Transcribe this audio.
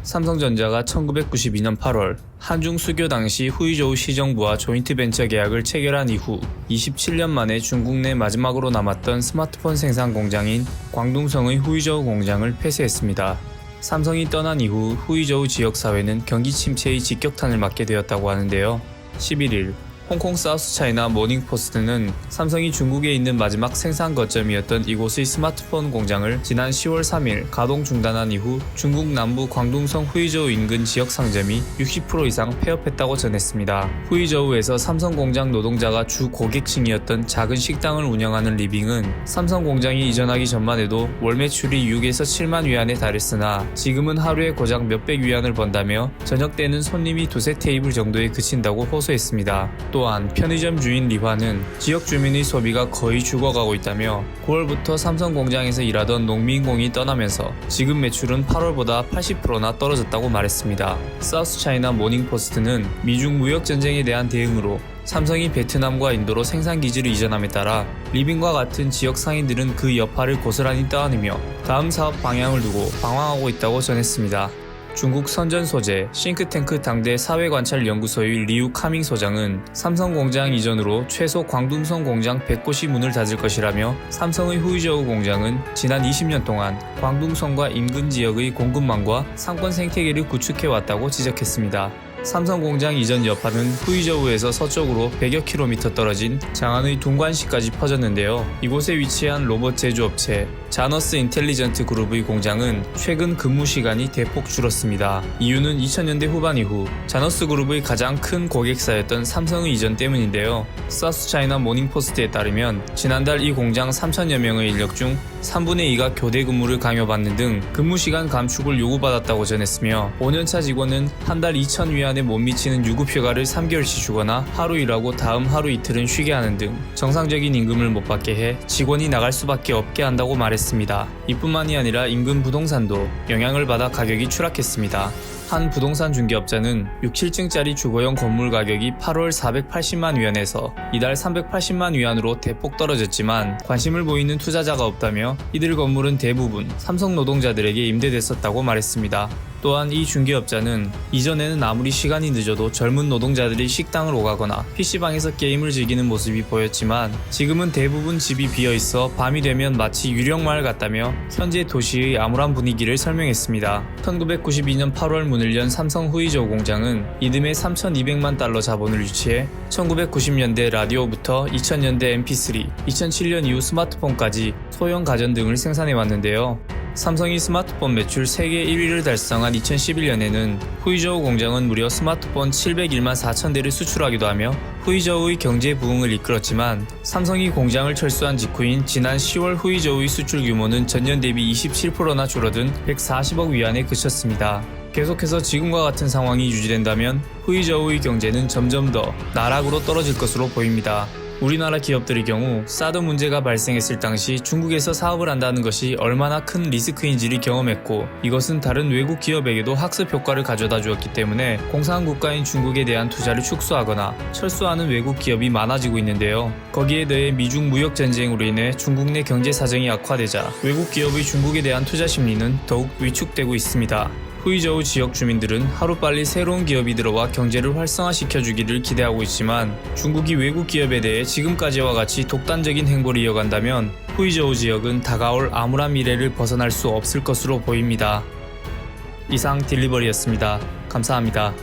삼성전자가 1992년 8월 한중 수교 당시 후이저우 시정부와 조인트 벤처 계약을 체결한 이후 27년 만에 중국 내 마지막으로 남았던 스마트폰 생산 공장인 광둥성의 후이저우 공장을 폐쇄했습니다. 삼성이 떠난 이후 후이저우 지역사회는 경기 침체의 직격탄을 맞게 되었다고 하는데요. 11일 홍콩 사우스차이나 모닝포스트는 삼성이 중국에 있는 마지막 생산 거점이었던 이곳의 스마트폰 공장을 지난 10월 3일 가동 중단한 이후 중국 남부 광둥성 후이저우 인근 지역 상점이 60% 이상 폐업했다고 전했습니다. 후이저우에서 삼성 공장 노동자가 주 고객층이었던 작은 식당을 운영하는 리빙은 삼성 공장이 이전하기 전만 해도 월 매출이 6에서 7만 위안에 달했으나 지금은 하루에 고작 몇백 위안을 번다며 저녁 때는 손님이 두세 테이블 정도에 그친다고 호소했습니다. 또한 편의점 주인 리화는 지역 주민의 소비가 거의 죽어가고 있다며 9월부터 삼성 공장에서 일하던 농민공이 떠나면서 지금 매출은 8월보다 80%나 떨어졌다고 말했습니다. 사우스차이나 모닝포스트는 미중 무역전쟁에 대한 대응으로 삼성이 베트남과 인도로 생산기지를 이전함에 따라 리빙과 같은 지역 상인들은 그 여파를 고스란히 떠안으며 다음 사업 방향을 두고 방황하고 있다고 전했습니다. 중국 선전 소재 싱크탱크 당대 사회관찰연구소의 리우 카밍 소장은 삼성 공장 이전으로 최소 광둥성 공장 100곳이 문을 닫을 것이라며 삼성의 후이저우 공장은 지난 20년 동안 광둥성과 인근 지역의 공급망과 상권 생태계를 구축해왔다고 지적했습니다. 삼성 공장 이전 여파는 후이저우에서 서쪽으로 100여 킬로미터 떨어진 장안의 둥관시까지 퍼졌는데요. 이곳에 위치한 로봇 제조업체 자너스 인텔리전트 그룹의 공장은 최근 근무 시간이 대폭 줄었습니다. 이유는 2000년대 후반 이후 자너스 그룹의 가장 큰 고객사였던 삼성의 이전 때문인데요. 사우스차이나 모닝포스트에 따르면 지난달 이 공장 3천여 명의 인력 중 3분의 2가 교대 근무를 강요받는 등 근무 시간 감축을 요구받았다고 전했으며 5년차 직원은 한 달 2,000위안에 못 미치는 유급휴가를 3개월씩 주거나 하루 일하고 다음 하루 이틀은 쉬게 하는 등 정상적인 임금을 못 받게 해 직원이 나갈 수밖에 없게 한다고 말했습니다. 이뿐만이 아니라 인근 부동산도 영향을 받아 가격이 추락했습니다. 한 부동산 중개업자는 6, 7층짜리 주거용 건물 가격이 8월 480만 위안에서 이달 380만 위안으로 대폭 떨어졌지만 관심을 보이는 투자자가 없다며 이들 건물은 대부분 삼성 노동자들에게 임대됐었다고 말했습니다. 또한 이 중개업자는 이전에는 아무리 시간이 늦어도 젊은 노동자들이 식당을 오가거나 PC방에서 게임을 즐기는 모습이 보였지만 지금은 대부분 집이 비어있어 밤이 되면 마치 유령마을 같다며 현재 도시의 암울한 분위기를 설명했습니다. 1992년 8월 문을 연 삼성 후이저우 공장은 이듬해 3,200만 달러 자본을 유치해 1990년대 라디오부터 2000년대 MP3, 2007년 이후 스마트폰까지 소형 가전 등을 생산해왔는데요. 삼성이 스마트폰 매출 세계 1위를 달성한 2011년에는 후이저우 공장은 무려 스마트폰 701만 4천 대를 수출하기도 하며 후이저우의 경제 부흥을 이끌었지만 삼성이 공장을 철수한 직후인 지난 10월 후이저우의 수출 규모는 전년 대비 27%나 줄어든 140억 위안에 그쳤습니다. 계속해서 지금과 같은 상황이 유지된다면 후이저우의 경제는 점점 더 나락으로 떨어질 것으로 보입니다. 우리나라 기업들의 경우 사드 문제가 발생했을 당시 중국에서 사업을 한다는 것이 얼마나 큰 리스크인지를 경험했고 이것은 다른 외국 기업에게도 학습 효과를 가져다 주었기 때문에 공산 국가인 중국에 대한 투자를 축소하거나 철수하는 외국 기업이 많아지고 있는데요. 거기에 더해 미중 무역 전쟁으로 인해 중국 내 경제 사정이 악화되자 외국 기업의 중국에 대한 투자 심리는 더욱 위축되고 있습니다. 후이저우 지역 주민들은 하루빨리 새로운 기업이 들어와 경제를 활성화시켜주기를 기대하고 있지만 중국이 외국 기업에 대해 지금까지와 같이 독단적인 행보를 이어간다면 후이저우 지역은 다가올 암울한 미래를 벗어날 수 없을 것으로 보입니다. 이상 딜리버리였습니다. 감사합니다.